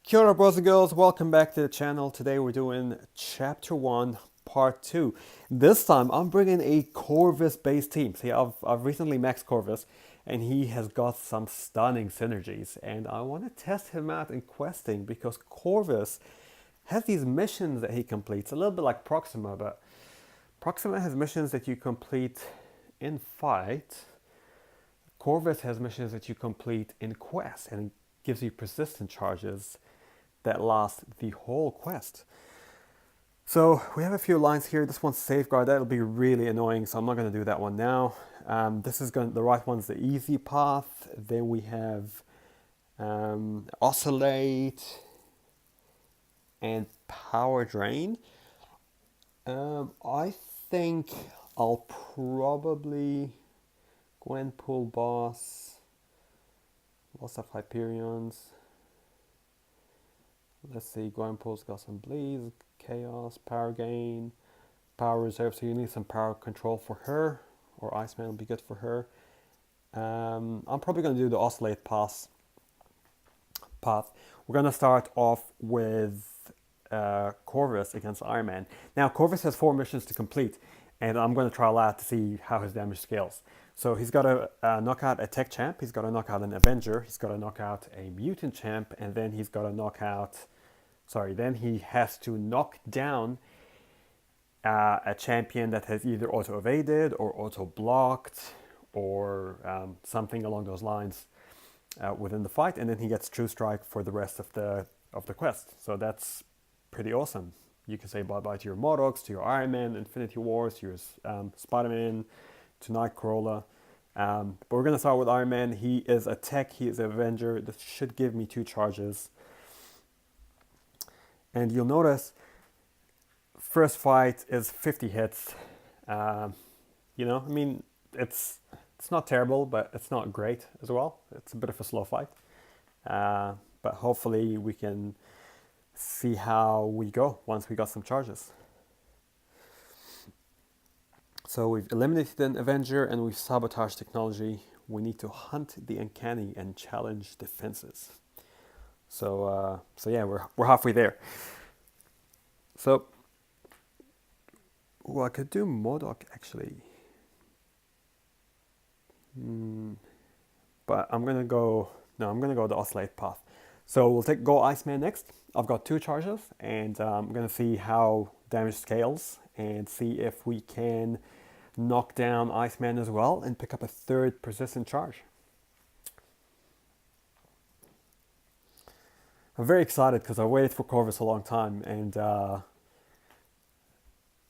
Kia ora, boys and girls, welcome back to the channel. Today we're doing Chapter 1, Part 2. This time I'm bringing a Corvus based team. See, I've recently maxed Corvus and he has got some stunning synergies and I want to test him out in questing because Corvus has these missions that he completes, a little bit like Proxima, but Proxima has missions that you complete in fight. Corvus has missions that you complete in quest and it gives you persistent charges that last the whole quest. So we have a few lines here. This one's safeguard. That'll be really annoying, so I'm not going to do that one now. The right one's the easy path. Then we have oscillate and power drain. I think I'll probably Gwenpool boss, lots of Hyperions. Let's see, Gwenpool's got some bleeds, chaos, power gain, power reserve, so you need some power control for her, or Iceman will be good for her. I'm probably going to do the oscillate path. We're going to start off with Corvus against Iron Man. Now, Corvus has 4 missions to complete, and I'm going to trial out to see how his damage scales. So he's got to knock out a tech champ, he's got to knock out an Avenger, he's got to knock out a mutant champ, and then he's got to knock out, then he has to knock down a champion that has either auto-evaded or auto-blocked or something along those lines within the fight, and then he gets True Strike for the rest of the quest. So that's pretty awesome. You can say bye-bye to your Morlocks, to your Iron Man, Infinity Wars, to your Spider-Man, to Nightcrawler. But we're going to start with Iron Man. He is a tech, he is an Avenger. This should give me 2 charges. And you'll notice, first fight is 50 hits. It's not terrible, but it's not great as well. It's a bit of a slow fight. But hopefully we can see how we go once we got some charges. So we've eliminated an Avenger and we've sabotaged technology. We need to hunt the uncanny and challenge defenses. So yeah, we're halfway there. So, I could do MODOK actually. But I'm gonna go the oscillate path. So we'll go Iceman next. I've got 2 charges and I'm gonna see how damage scales and see if we can knock down Iceman as well and pick up a 3rd persistent charge. I'm very excited because I waited for Corvus a long time and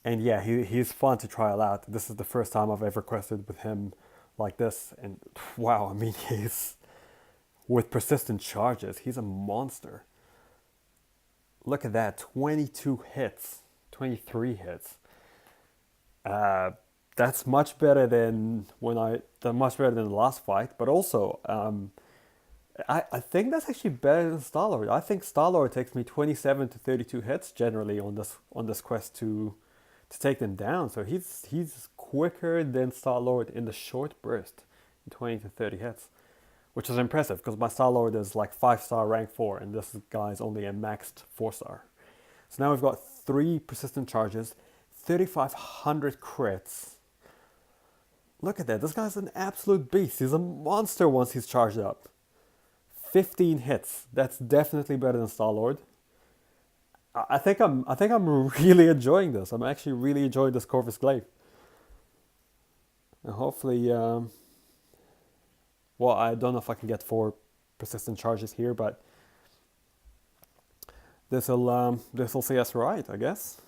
yeah, he's fun to trial out. This is the first time I've ever quested with him like this, and wow, I mean, he's with persistent charges, he's a monster. Look at that, 22 hits, 23 hits. That's much better than the last fight, but also I think that's actually better than Star-Lord. I think Star-Lord takes me 27 to 32 hits generally on this quest to take them down. So he's quicker than Star-Lord in the short burst, 20 to 30 hits, which is impressive because my Star-Lord is like 5-star rank 4 and this guy's only a maxed 4-star. So now we've got 3 persistent charges, 3,500 crits. Look at that, this guy's an absolute beast. He's a monster once he's charged up. 15 hits, that's definitely better than Star-Lord. I think I'm really enjoying this. I'm actually really enjoying this Corvus Glaive. And hopefully, I don't know if I can get 4 persistent charges here, but this'll see us right, I guess.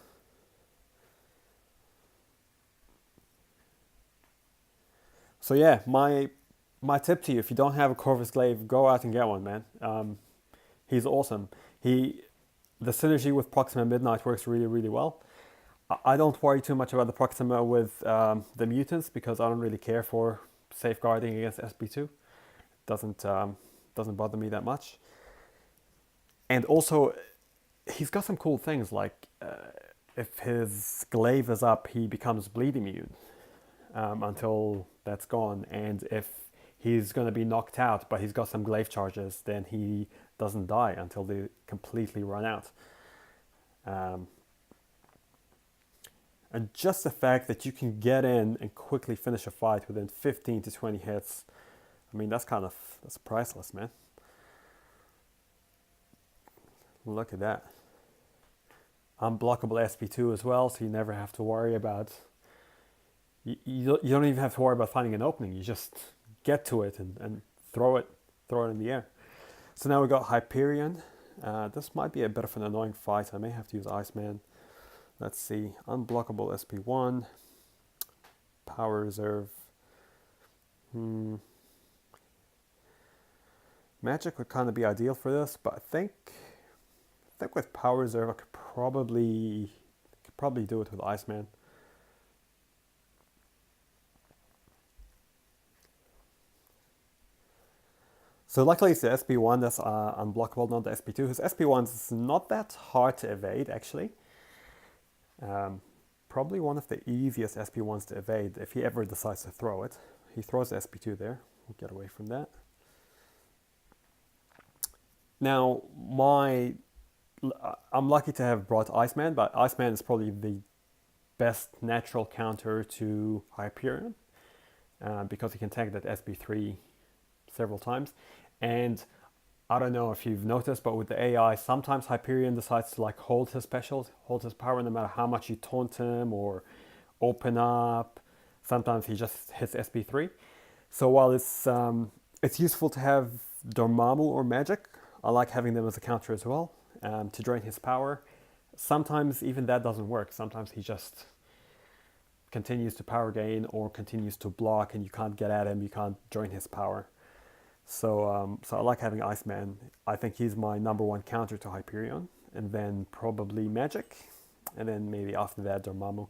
So yeah, my tip to you, if you don't have a Corvus Glaive, go out and get one, man. He's awesome. The synergy with Proxima Midnight works really, really well. I don't worry too much about the Proxima with the mutants because I don't really care for safeguarding against SB2. Doesn't bother me that much. And also, he's got some cool things like if his glaive is up, he becomes bleed immune until that's gone. And if he's going to be knocked out, but he's got some glaive charges, then doesn't die until they completely run out. And just the fact that you can get in and quickly finish a fight within 15 to 20 hits, I mean, that's priceless, man. Look at that. Unblockable SP2 as well, so you never have to worry about, you don't even have to worry about finding an opening. You just get to it and throw it in the air. So now we got Hyperion. This might be a bit of an annoying fight. I may have to use Iceman. Let's see. Unblockable SP1. Power Reserve. Magic would kind of be ideal for this, but I think with Power Reserve I could probably do it with Iceman. So luckily it's the SP1 that's unblockable, not the SP2. His SP1 is not that hard to evade, actually. Probably one of the easiest SP1s to evade if he ever decides to throw it. He throws the SP2 there. We'll get away from that. Now, I'm lucky to have brought Iceman, but Iceman is probably the best natural counter to Hyperion because he can tank that SP3 several times. And I don't know if you've noticed, but with the AI, sometimes Hyperion decides to like hold his specials, hold his power, no matter how much you taunt him or open up. Sometimes he just hits SP3. So while it's useful to have Dormammu or Magic, I like having them as a counter as well to drain his power. Sometimes even that doesn't work. Sometimes he just continues to power gain or continues to block and you can't get at him, you can't drain his power. So I like having Iceman. I think he's my number one counter to Hyperion, and then probably Magic, and then maybe after that Dormammu.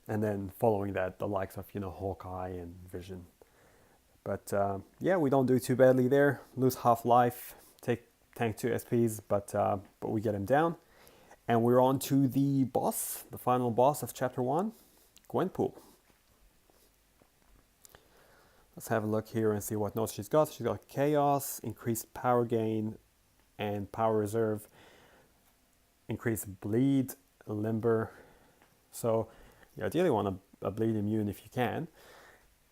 And then following that, the likes of Hawkeye and Vision. But yeah, we don't do too badly there. Lose half life, tank 2 SPs, but we get him down. And we're on to the boss, the final boss of Chapter 1, Gwenpool. Let's have a look here and see what notes she's got. She's got Chaos, increased power gain, and Power Reserve, increased bleed, limber. So you ideally want a bleed immune if you can.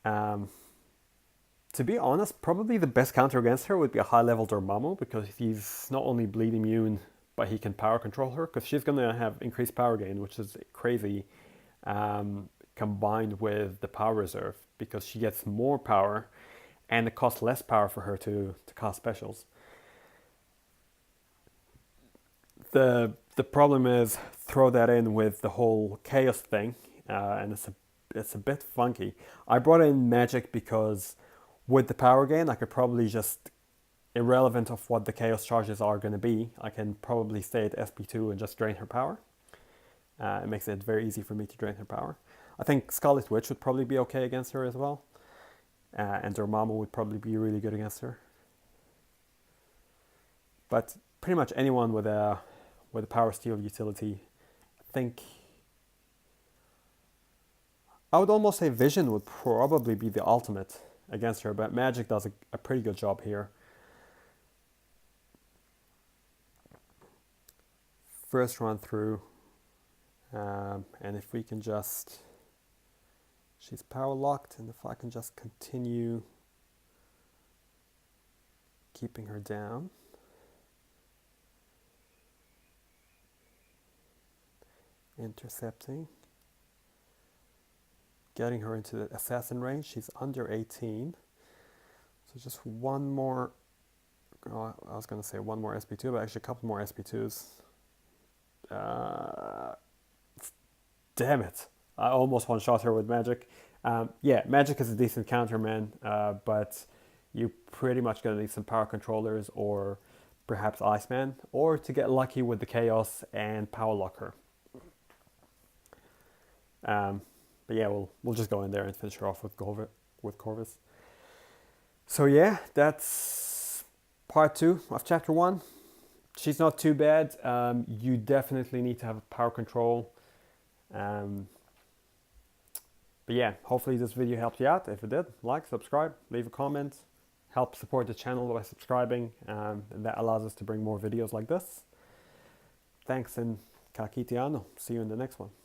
To be honest, probably the best counter against her would be a high level Dormammu, because he's not only bleed immune, but he can power control her, because she's going to have increased power gain, which is crazy, combined with the Power Reserve, because she gets more power and it costs less power for her to cast specials. The problem is, throw that in with the whole chaos thing, and it's a bit funky. I brought in Magic because with the power gain, I could probably just, irrelevant of what the chaos charges are going to be, I can probably stay at SP2 and just drain her power. It makes it very easy for me to drain her power. I think Scarlet Witch would probably be okay against her as well. And Dormammu would probably be really good against her. But pretty much anyone with a power steal utility, I think I would almost say Vision would probably be the ultimate against her, but Magic does a pretty good job here. First run through, and if we can just, she's power locked, and if I can just continue keeping her down. Intercepting. Getting her into the assassin range. She's under 18. So just one more, I was going to say one more SP2, but actually a couple more SP2s. Damn it. I almost one-shot her with Magic. Yeah, Magic is a decent counter, man, but you're pretty much going to need some power controllers or perhaps Iceman, or to get lucky with the Chaos and power lock her. But yeah, we'll just go in there and finish her off with Corvus. So yeah, that's part 2 of Chapter 1. She's not too bad. You definitely need to have power control. But yeah, hopefully this video helped you out. If it did, like, subscribe, leave a comment, help support the channel by subscribing. And that allows us to bring more videos like this. Thanks and ka kite ano. See you in the next one.